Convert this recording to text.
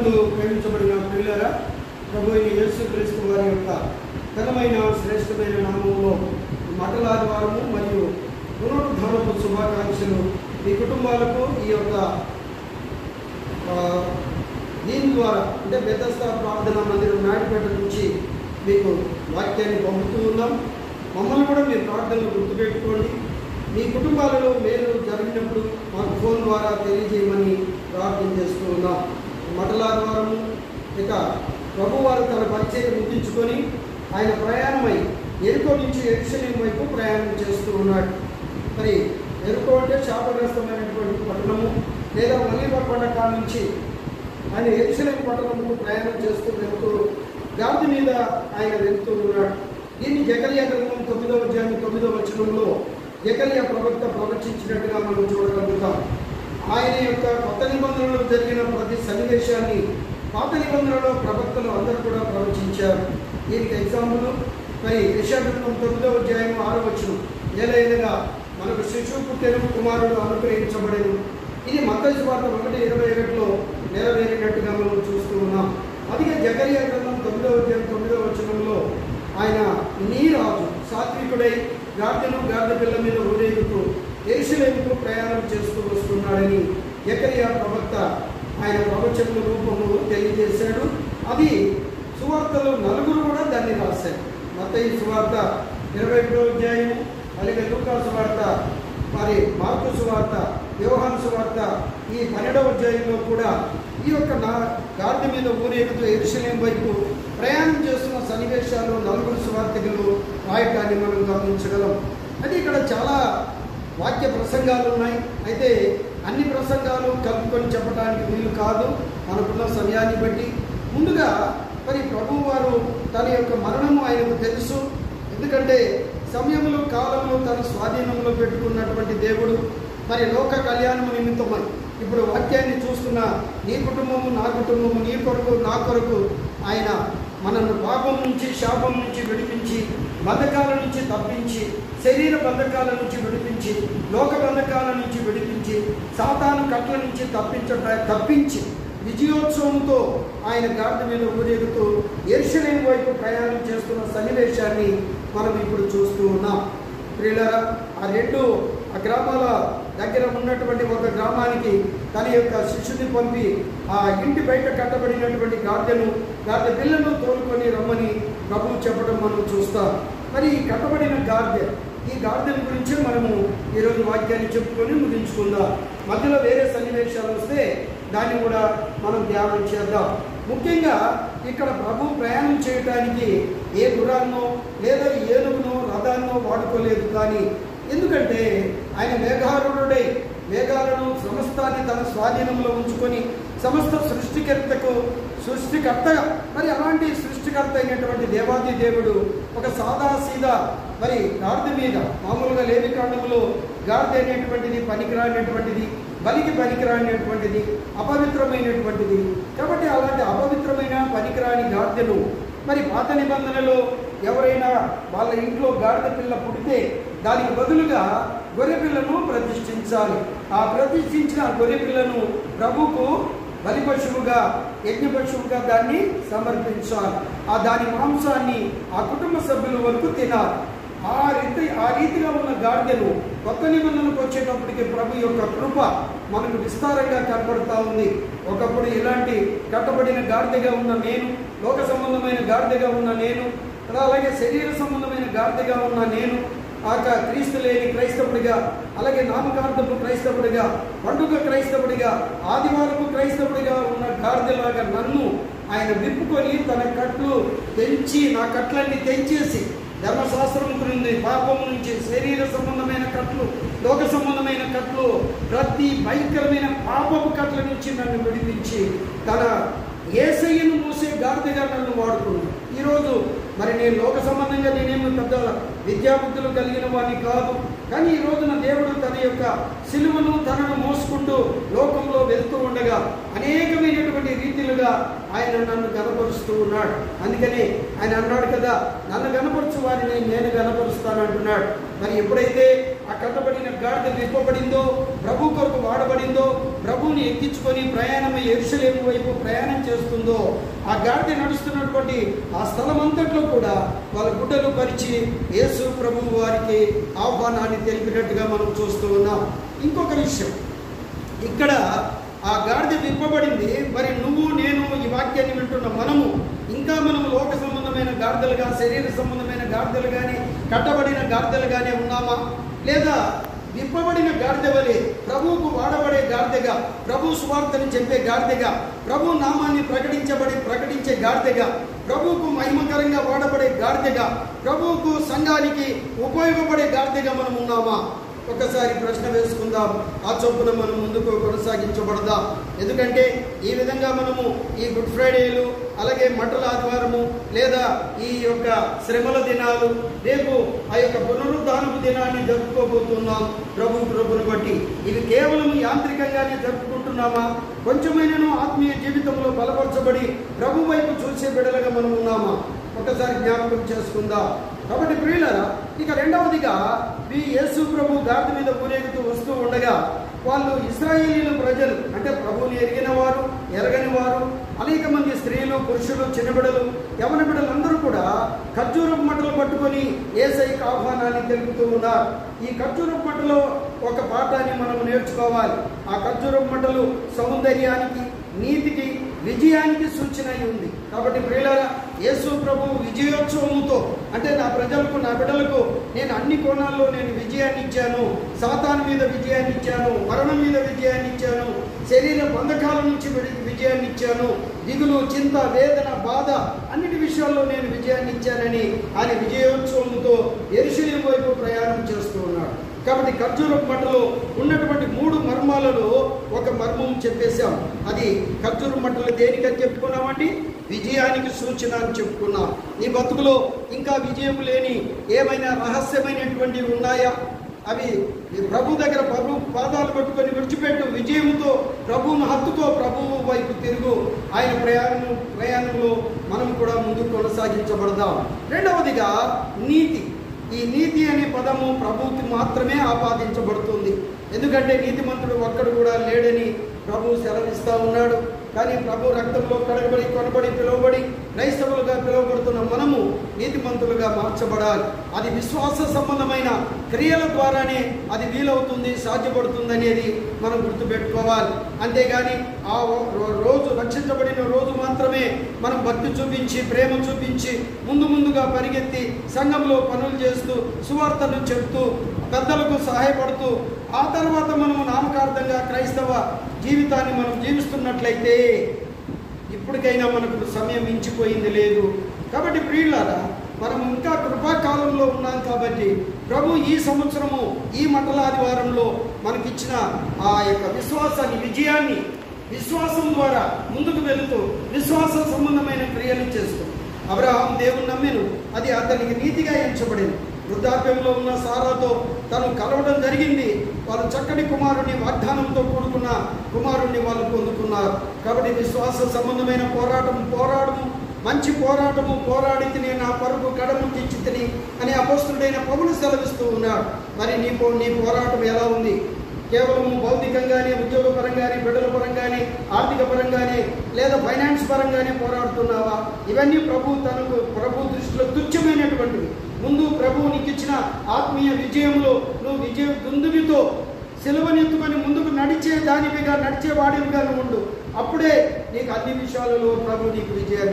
ప్రేమించబడిన ప్రియులారా, ప్రభువైన యేసుక్రీస్తు వారి యొక్క ఘనమైన శ్రేష్టమైన నామములో మటల ఆదివారము మరియు పునరుద్ధానపు శుభాకాంక్షలు మీ కుటుంబాలకు ఈ యొక్క దీని ద్వారా అంటే బెతెస్దా ప్రార్థనా మందిరం నాయుడుపేట నుంచి మీకు వాక్యాన్ని పంపుతూ ఉన్నాం. మమ్మల్ని కూడా మీ ప్రార్థనలు గుర్తుపెట్టుకోండి. మీ కుటుంబాలలో మేలు జరిగినప్పుడు మాకు ఫోన్ ద్వారా తెలియజేయమని ప్రార్థన చేస్తూ ఉన్నాం. మటల ఆదివారము ఇక ప్రభువారు తన పరిచయం ముగించుకొని ఆయన ప్రయాణమై ఎరుకో నుంచి యెరూషలేము వైపు ప్రయాణం చేస్తూ ఉన్నాడు. మరి ఎరుకో అంటే శాపగ్రస్తమైనటువంటి పట్టణము, లేదా ఒలీవ కొండ నుంచి ఆయన యెరూషలేము పట్టణముకు ప్రయాణం చేస్తూ వెళ్తూ గాడిద మీద ఆయన వెళ్తూ ఉన్నాడు. దీన్ని జకర్యా గ్రంథం 9వ అధ్యాయం 9వ వచనంలో జకర్యా ప్రవక్త ప్రవచించినట్టుగా మనం చూడగలుగుతాం. ఆయన యొక్క కొత్త నిబంధనలో జరిగిన ప్రతి సన్నివేశాన్ని పాత నిబంధనలో ప్రవక్తలు అందరూ కూడా ప్రవచించారు. దీనికి ఎగ్జాంపుల్ మరి యెషయా గ్రంథం 9వ అధ్యాయం 6వ వచనం, ఏలైనగా మనకు శిశువు పుట్టెను, కుమారుడు అనుగ్రహించబడెను. ఇది మత్తయి సువార్త 1:21లో నెరవేరినట్టుగా మనం చూస్తూ ఉన్నాం. అందుకే జకర్యా గ్రంథం 9వ అధ్యాయం 9వ వచనంలో ఆయన నీ రాజు సాత్వికుడై గాడిదను గాడిద పిల్ల మీద ఊరేగుతూ యెరూషలేముకు ప్రయాణం చేస్తూ వస్తున్నాడని జకర్యా ప్రవక్త ఆయన ప్రవచన రూపము తెలియజేశాడు. అది సువార్తలో నలుగురు కూడా దాన్ని రాశారు. మత్తయి సువార్త 21వ అధ్యాయము, అలాగే లూకా సువార్త, మరి మార్కు సువార్త, యోహాను సువార్త ఈ 12వ అధ్యాయంలో కూడా ఈ యొక్క గాడిద మీద ఊరేగుతూ యెరూషలేము వైపు ప్రయాణం చేస్తున్న సన్నివేశాలు నలుగురు సువార్తికులు రాయటాన్ని మనం గమనించగలం. అయితే ఇక్కడ చాలా వాక్య ప్రసంగాలు ఉన్నాయి. అయితే అన్ని ప్రసంగాలు కలుపుకొని చెప్పడానికి వీలు కాదు మనకున్న సమయాన్ని బట్టి. ముందుగా మరి ప్రభువు వారు తన యొక్క మరణము ఆయనకు తెలుసు. ఎందుకంటే సమయంలో కాలంలో తన స్వాధీనంలో పెట్టుకున్నటువంటి దేవుడు మరి లోక కళ్యాణము నిమిత్తమై ఇప్పుడు వాక్యాన్ని చూస్తున్న నీ కుటుంబము నా కుటుంబము, నీ కొరకు నా కొరకు ఆయన మనల్ని పాపం నుంచి శాపం నుంచి విడిపించి, బంధకాల నుంచి తప్పించి, శరీర బంధకాల నుంచి విడిపించి, లోక బంధకాల నుంచి విడిపించి, సాతాను కట్ల నుంచి తప్పించి విజయోత్సవంతో ఆయన గాడిద మీద ఊరేగుతూ యెరూషలేము వైపు ప్రయాణం చేస్తున్న సన్నివేశాన్ని మనం ఇప్పుడు చూస్తూ ఉన్నాం. ప్రియులారా, ఆ గ్రామాల దగ్గర ఉన్నటువంటి ఒక గ్రామానికి తన యొక్క శిష్యుని పంపి ఆ ఇంటి బయట కట్టబడినటువంటి గాడిద పిల్లను తోలుకొని రమ్మని ప్రభువు చెప్పడం మనం చూస్తాం. మరి ఈ కట్టబడిన ఈ గాడిద గురించే మనము ఈరోజు వాక్యాన్ని చెప్పుకొని ముగించుకుందాం. మధ్యలో వేరే సన్నివేశాలు వస్తే దాన్ని కూడా మనం ధ్యానం చేద్దాం. ముఖ్యంగా ఇక్కడ ప్రభు ప్రయాణం చేయడానికి ఏ గుర్రాన్నో లేదా ఏనుగునో రథాన్నో వాడుకోలేదు. కానీ ఎందుకంటే ఆయన మేఘారూఢుడై మేఘాలను సమస్తాన్ని తన స్వాధీనంలో ఉంచుకొని సమస్త సృష్టికర్త మరి అలాంటి సృష్టికర్త అయినటువంటి దేవాది దేవుడు ఒక సాదాసీదా మరి గాడిద మీద, మామూలుగా లేవి కాండంలో గాడిద అనేటువంటిది పనికిరానటువంటిది, బలికి పనికిరానటువంటిది, అపవిత్రమైనటువంటిది. కాబట్టి అలాంటి అపవిత్రమైన పనికిరాని గాడిదను మరి పాత నిబంధనలో ఎవరైనా వాళ్ళ ఇంట్లో గాడిద పిల్ల పుడితే దానికి బదులుగా గొర్రె పిల్లను ప్రతిష్ఠించాలి. ఆ ప్రతిష్ఠించిన గొర్రె పిల్లను ప్రభువుకు బలి పశువుగా, యజ్ఞ పశువుగా దాన్ని సమర్పించాలి. దాని మాంసాన్ని ఆ కుటుంబ సభ్యుల వరకు తినాలి. ఆ రీతిగా ఉన్న గాడిదను కొత్త నిబంధనకు వచ్చేటప్పటికి ప్రభు యొక్క కృప మనకు విస్తారంగా కనపడుతూ ఉంది. ఒకప్పుడు ఇలాంటి కట్టబడిన గాడిదగా ఉన్న నేను, లోక సంబంధమైన గాడిదగా ఉన్న నేను, అలాగే శరీర సంబంధమైన గాడిదగా ఉన్న నేను, క్రీస్తు లేని క్రైస్తవుడిగా, అలాగే నామకార్థపు క్రైస్తవుడిగా, పండుగ క్రైస్తవుడిగా, ఆదివారపు క్రైస్తవుడిగా ఉన్న గాడిదలాగా నన్ను ఆయన విప్పుకొని తన కట్లు తెంచి, నా కట్లన్నీ తెంచేసి ధర్మశాస్త్రం గురించి, పాపం నుంచి, శరీర సంబంధమైన కట్లు, లోక సంబంధమైన కట్లు, ప్రతి భయంకరమైన పాపపు కట్ల నుంచి నన్ను విడిపించి తన యేసయ్యను మూసే గాడిదగా నన్ను వాడుకున్నాను. ఈరోజు మరి నేను లోక సంబంధంగా నేనేమో పెద్ద విద్యాబుద్ధులు కలిగిన వాడిని కాదు. కానీ ఈ రోజున దేవుడు తన యొక్క సిలువను తనను మోసుకుంటూ లోకంలో వెళ్తూ ఉండగా అనేకమైనటువంటి రీతిలుగా ఆయన నన్ను గనపరుస్తూ ఉన్నాడు. అందుకని ఆయన అన్నాడు కదా, నన్ను గనపరచు వారిని నేను గనపరుస్తాను అంటున్నాడు. మరి ఎప్పుడైతే ఆ కట్టబడిన గాడిద విప్పబడిందో, ప్రభు కొరకు వాడబడిందో, ప్రభువుని ఎక్కించుకొని ప్రయాణం యెరూషలేము వైపు ప్రయాణం చేస్తుందో, ఆ గాడిద నడుస్తున్నటువంటి ఆ స్థలం అంతట్లో కూడా వాళ్ళ గుడ్డలు పరిచి యేసు ప్రభువు వారికి ఆహ్వానాన్ని తెలిపినట్టుగా మనం చూస్తూ ఉన్నాం. ఇంకొక విషయం, ఇక్కడ ఆ గాడిద విప్పబడింది. మరి నువ్వు నేను ఈ వాక్యాన్ని వింటున్న మనము ఇంకా మనము లోక సంబంధమైన గాడిదలుగా, శరీర సంబంధమైన గాడిదలు కానీ, కట్టబడిన గాడిదలు కానీ ఉన్నామా? లేదా విప్పబడిన గాడిద వలె ప్రభువుకు వాడబడే గాడిదగా, ప్రభు సువార్తని చెప్పే గాడిదగా, ప్రభు నామాన్ని ప్రకటించే గాడిదగా, ప్రభువుకు మహిమకరంగా వాడబడే గాడిదగా, ప్రభువుకు సంఘానికి ఉపయోగపడే గాడిదగా మనం ఉన్నామా? ఒకసారి ప్రశ్న వేసుకుందాం. ఆ చొప్పున మనం ముందుకు కొనసాగించబడదాం. ఎందుకంటే ఈ విధంగా మనము ఈ గుడ్ ఫ్రైడేలు, అలాగే మంటల ఆదివారము, లేదా ఈ యొక్క శ్రమల దినాలు, రేపు ఆ యొక్క పునరుద్ధానపు దినాన్ని జరుపుకోబోతున్నాం. ప్రభుని బట్టి ఇవి కేవలం యాంత్రికంగానే జరుపుకుంటున్నామా? కొంచెమైనను ఆత్మీయ జీవితంలో బలపరచబడి ప్రభు వైపు చూసే బిడ్డలుగా మనం ఉన్నామా? ఒకసారి జ్ఞాపకం చేసుకుందాం. కాబట్టి ప్రియులారా, ఇక రెండవదిగా ఈ యేసు ప్రభు గాడిద మీద ఊరేగుతూ వస్తూ ఉండగా వాళ్ళు ఇశ్రాయేలీయుల ప్రజలు, అంటే ప్రభువుని ఎరిగిన వారు, ఎరగని వారు, అనేక మంది స్త్రీలు, పురుషులు, చిన్నబిడలు, యవన బిడ్డలందరూ కూడా ఖర్జూరపు మట్టలు పట్టుకొని యేసయ్యకు ఆహ్వానాన్ని తెలుపుతూ ఉన్నారు. ఈ ఖర్జూరపు మట్టలో ఒక పాఠాన్ని మనం నేర్చుకోవాలి. ఆ ఖర్జూరపు మట్టలు సౌందర్యానికి, నీతికి, విజయానికి సూచన అయి ఉంది. కాబట్టి ప్రియులారా, యేసు ప్రభు విజయోత్సవముతో, అంటే నా ప్రజలకు, నా బిడ్డలకు నేను అన్ని కోణాల్లో నేను విజయాన్ని ఇచ్చాను, సాతాను మీద విజయాన్ని ఇచ్చాను, మరణం మీద విజయాన్ని ఇచ్చాను, శరీర బంధకాల నుంచి విజయాన్ని ఇచ్చాను, దిగులు, చింత, వేదన, బాధ అన్నిటి విషయాల్లో నేను విజయాన్ని ఇచ్చానని ఆయన విజయోత్సవముతో యెరూషలేము వైపు ప్రయాణం చేస్తూ ఉన్నాడు. కాబట్టి ఖర్జూరపు మట్టలో ఉన్నటువంటి 3 మర్మాలలో ఒక మర్మం చెప్పేశాం. అది ఖర్జూరపు మట్టలు దేనికని చెప్పుకున్నామండి? విజయానికి సూచన అని చెప్పుకున్నాం. ఈ బతుకులో ఇంకా విజయం లేని ఏమైనా రహస్యమైనటువంటివి ఉన్నాయా? అవి ప్రభు దగ్గర, ప్రభు పాదాలు పట్టుకొని విడిచిపెట్టు, విజయంతో ప్రభువును హత్తుకో, ప్రభువు వైపు తిరుగు. ఆయన ప్రయాణంలో మనం కూడా ముందుకు కొనసాగించబడదాం. రెండవదిగా నీతి. ఈ నీతి అనే పదము ప్రభువుకి మాత్రమే ఆపాదించబడుతుంది. ఎందుకంటే నీతిమంతుడు ఒక్కడు కూడా లేడని ప్రభు సెలవిస్తూ ఉన్నాడు. కానీ ప్రభు రక్తంలో కడగబడి, కొనబడి, పిలువబడి క్రైస్తవులుగా పిలువబడుతున్న మనము నీతిమంతులుగా మార్చబడాలి. అది విశ్వాస సంబంధమైన క్రియల ద్వారానే అది వీలవుతుంది, సాధ్యపడుతుంది అనేది మనం గుర్తుపెట్టుకోవాలి. అంతేగాని ఆ రోజు, రక్షించబడిన రోజు మాత్రమే మనం భక్తి చూపించి, ప్రేమ చూపించి, ముందుగా పరిగెత్తి సంఘంలో పనులు చేస్తూ, సువార్తను చెప్తూ, పెద్దలకు సహాయపడుతూ, ఆ తర్వాత మనము నామకార్థంగా క్రైస్తవ జీవితాన్ని మనం జీవిస్తున్నట్లయితే ఇప్పటికైనా మనకు సమయం మించిపోయింది లేదు. కాబట్టి ప్రియులారా, మనం ఇంకా కృపాకాలంలో ఉన్నాం. కాబట్టి ప్రభు ఈ సంవత్సరము, ఈ మంటల ఆదివారంలో మనకిచ్చిన ఆ యొక్క విశ్వాసాన్ని, విజయాన్ని, విశ్వాసం ద్వారా ముందుకు వెళుతూ విశ్వాస సంబంధమైన క్రియలు చేస్తూ, అబ్రహాం దేవుని నమ్మెను, అది అతనికి నీతిగా ఎంచబడింది. వృద్ధాప్యంలో ఉన్న సారాతో తను కలవడం జరిగింది. వాళ్ళు చక్కటి కుమారుని, వాగ్దానంతో కూడుకున్న కుమారుణ్ణి వాళ్ళు పొందుకున్నారు. కాబట్టి విశ్వాస సంబంధమైన పోరాటము, మంచి పోరాటము పోరాడితే నా పరుగు కడము తెచ్చితిని అని అపోస్తలుడైన పౌలు సెలవిస్తూ ఉన్నాడు. మరి నీ పోరాటం ఎలా ఉంది? కేవలం భౌతికంగానే, ఉద్యోగ పరంగానే, బిడ్డల పరంగానే, ఆర్థిక పరంగానే, లేదా ఫైనాన్స్ పరంగానే పోరాడుతున్నావా? ఇవన్నీ ప్రభు దృష్టిలో తుచ్చమైనటువంటివి. ముందు ప్రభువు నీకు ఇచ్చిన ఆత్మీయ విజయంలో నువ్వు విజయ దుందునితో సిలువనెత్తుకొని ముందుకు నడిచేవాడివిగా నువ్వు ఉండు. అప్పుడే నీకు అన్ని విషయాలలో ప్రభు నీకు విజయాన్ని